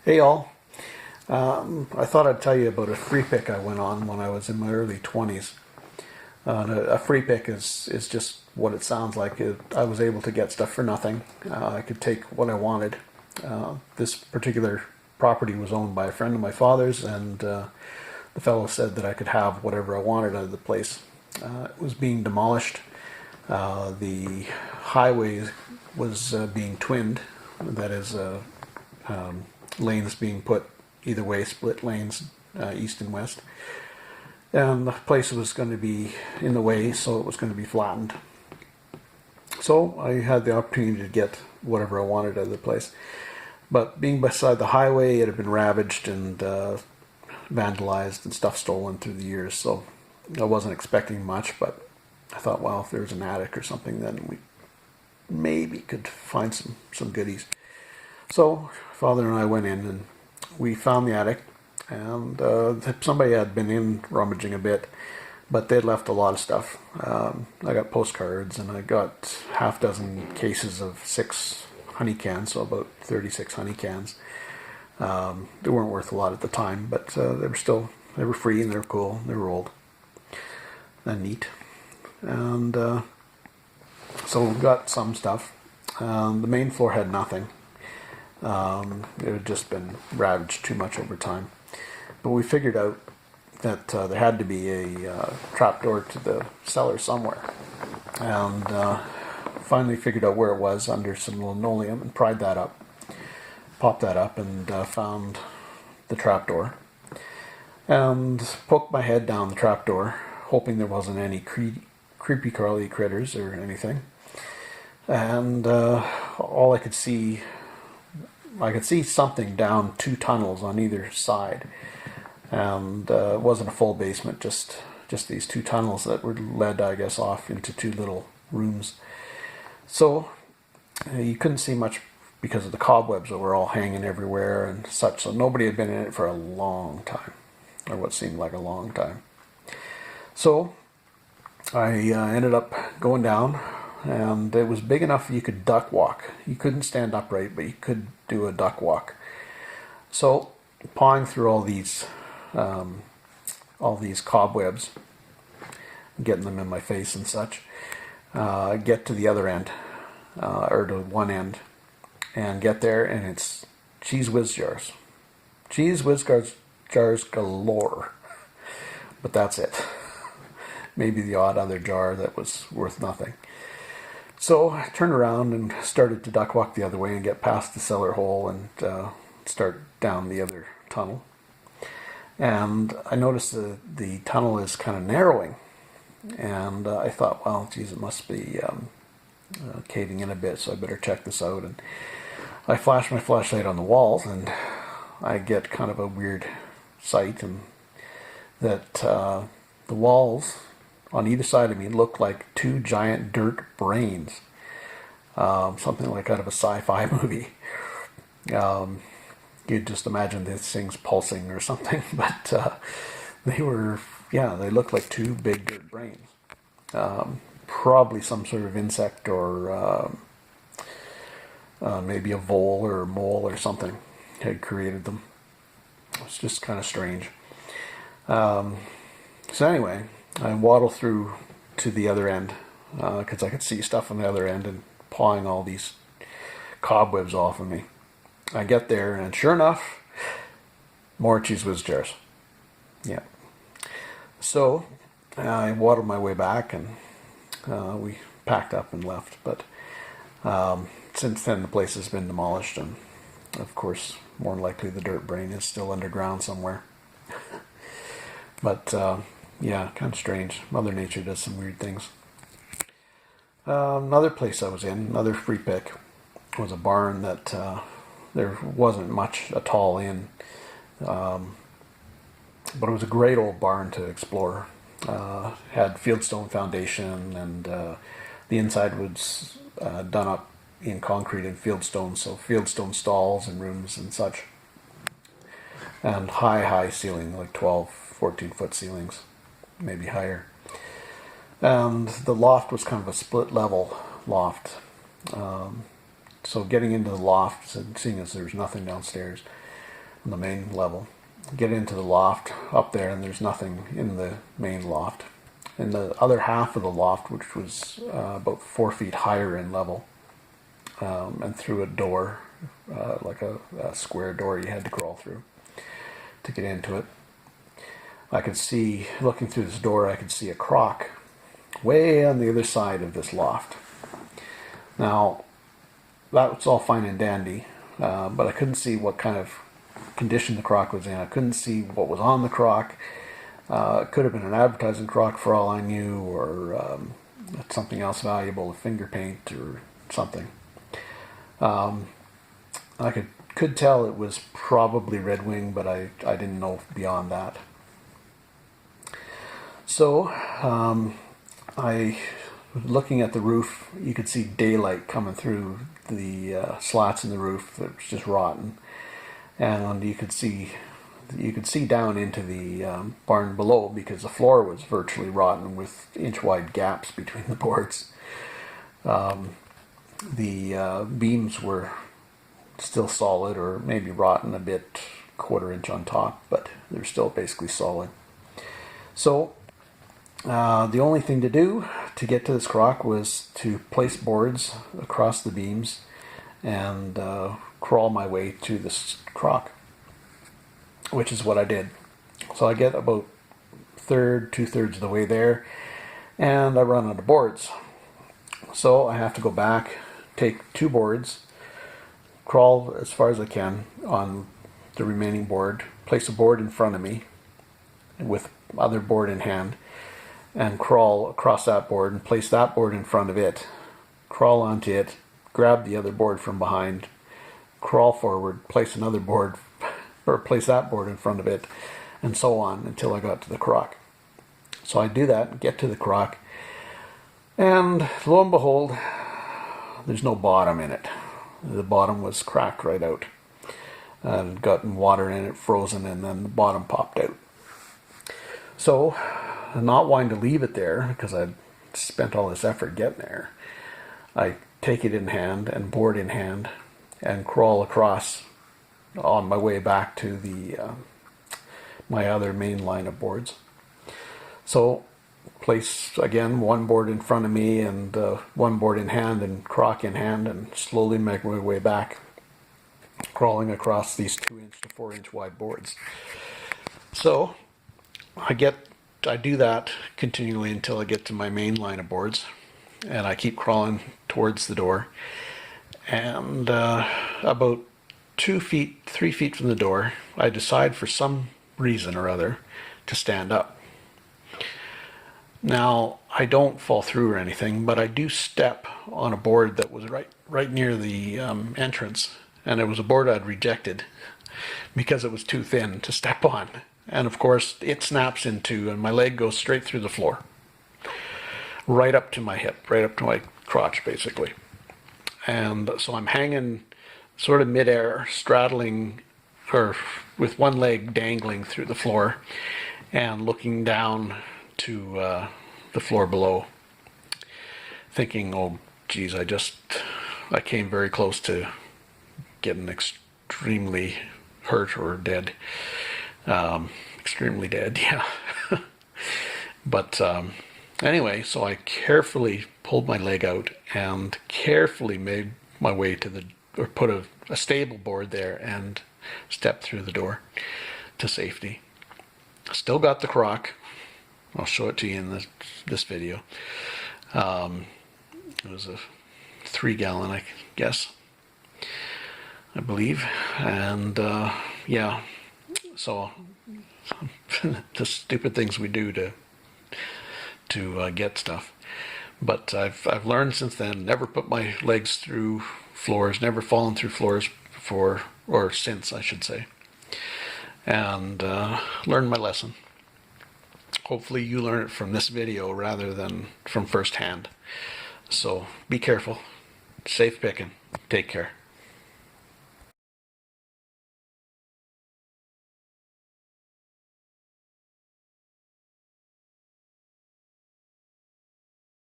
Hey all. I thought I'd tell you about a free pick I went on when I was in my early 20s. A free pick is just what it sounds like. I was able to get stuff for nothing. I could take what I wanted. This particular property was owned by a friend of my father's, and the fellow said that I could have whatever I wanted out of the place. It was being demolished. The highway was being twinned. That is, lanes being put either way, split lanes, east and west. And the place was going to be in the way, so it was going to be flattened. So I had the opportunity to get whatever I wanted out of the place. But being beside the highway, it had been ravaged and vandalized and stuff stolen through the years. So I wasn't expecting much, but I thought, well, if there's an attic or something, then we maybe could find some goodies. So father and I went in and we found the attic, and somebody had been in rummaging a bit, but they'd left a lot of stuff. I got postcards, and I got half dozen cases of 6 honey cans, so about 36 honey cans. They weren't worth a lot at the time, but they were free and they were cool. They were old and neat, and so we got some stuff. The main floor had nothing. It had just been ravaged too much over time. But we figured out that there had to be a trapdoor to the cellar somewhere. And finally figured out where it was under some linoleum and pried that up. Popped that up and found the trapdoor. And poked my head down the trapdoor, hoping there wasn't any creepy crawly critters or anything. And all I could see something down 2 tunnels on either side, and it wasn't a full basement, just these 2 tunnels that were led, I guess, off into 2 little rooms. So you couldn't see much because of the cobwebs that were all hanging everywhere and such. So nobody had been in it for a long time, or what seemed like a long time. So I ended up going down. And it was big enough you could duck walk. You couldn't stand upright, but you could do a duck walk. So, pawing through all these cobwebs, getting them in my face and such, get to the other end, or to one end, and get there, and it's Cheez Whiz jars. Cheez Whiz jars galore. But that's it. Maybe the odd other jar that was worth nothing. So I turned around and started to duck walk the other way and get past the cellar hole and start down the other tunnel. And I noticed the tunnel is kind of narrowing. And I thought, well, geez, it must be caving in a bit, so I better check this out. And I flash my flashlight on the walls, and I get kind of a weird sight, and that the walls on either side of me looked like 2 giant dirt brains. Something like out of a sci-fi movie. You'd just imagine these things pulsing or something, but they looked like 2 big dirt brains. Probably some sort of insect, or maybe a vole or a mole or something had created them. It was just kind of strange. So anyway, I waddle through to the other end, because I could see stuff on the other end and pawing all these cobwebs off of me. I get there, and sure enough, more Cheez Whiz jars. Yeah. So I waddled my way back, and we packed up and left. But since then, the place has been demolished, and of course, more than likely, the dirt brain is still underground somewhere. But yeah, kind of strange. Mother Nature does some weird things. Another place I was in, another free pick, was a barn that there wasn't much at all in. But it was a great old barn to explore. Had fieldstone foundation, and the inside was done up in concrete and fieldstone, so fieldstone stalls and rooms and such. And high ceiling, like 12, 14-foot ceilings, maybe higher. And the loft was kind of a split level loft. So getting into the loft, and seeing as there was nothing downstairs, the main level. Get into the loft up there, and there's nothing in the main loft. In the other half of the loft, which was about 4 feet higher in level, and through a door, like a square door you had to crawl through to get into it. I could see, looking through this door, I could see a croc way on the other side of this loft. Now, that was all fine and dandy, but I couldn't see what kind of condition the croc was in. I couldn't see what was on the croc. It could have been an advertising croc for all I knew, or something else valuable, a finger paint or something. I could tell it was probably Red Wing, but I didn't know beyond that. So looking at the roof, you could see daylight coming through the slats in the roof that was just rotten, and you could see down into the barn below, because the floor was virtually rotten with inch-wide gaps between the boards. The beams were still solid, or maybe rotten a bit, quarter-inch on top, but they're still basically solid. So the only thing to do to get to this croc was to place boards across the beams and crawl my way to this croc, which is what I did. So I get about two-thirds of the way there, and I run out of boards. So I have to go back, take 2 boards, crawl as far as I can on the remaining board, place a board in front of me with other board in hand, and crawl across that board and place that board in front of it, crawl onto it, grab the other board from behind, crawl forward, place another board, or place that board in front of it, and so on until I got to the croc. So I do that, get to the croc, and lo and behold, there's no bottom in it. The bottom was cracked right out. I'd gotten water in it, frozen, and then the bottom popped out. So, not wanting to leave it there, because I'd spent all this effort getting there, I take it in hand and board in hand and crawl across on my way back to the my other main line of boards. So, place again 1 board in front of me and 1 board in hand and croc in hand, and slowly make my way back, crawling across these 2-inch to 4-inch wide boards. So I do that continually until I get to my main line of boards, and I keep crawling towards the door, and about 3 feet from the door, I decide for some reason or other to stand up. Now, I don't fall through or anything, but I do step on a board that was right near the entrance, and it was a board I'd rejected because it was too thin to step on. And of course, it snaps in two, and my leg goes straight through the floor, right up to my hip, right up to my crotch, basically. And so I'm hanging sort of midair, straddling, or with one leg dangling through the floor, and looking down to the floor below, thinking, oh geez, I came very close to getting extremely hurt or dead. Extremely dead, yeah. But anyway, so I carefully pulled my leg out and carefully made my way or put a stable board there and stepped through the door to safety. Still got the croc. I'll show it to you in this video. It was a 3-gallon, I guess, I believe. And yeah, so the stupid things we do to get stuff. But I've learned since then, never put my legs through floors, never fallen through floors before, or since, I should say. And learned my lesson. Hopefully you learn it from this video rather than from firsthand. So be careful. Safe picking. Take care.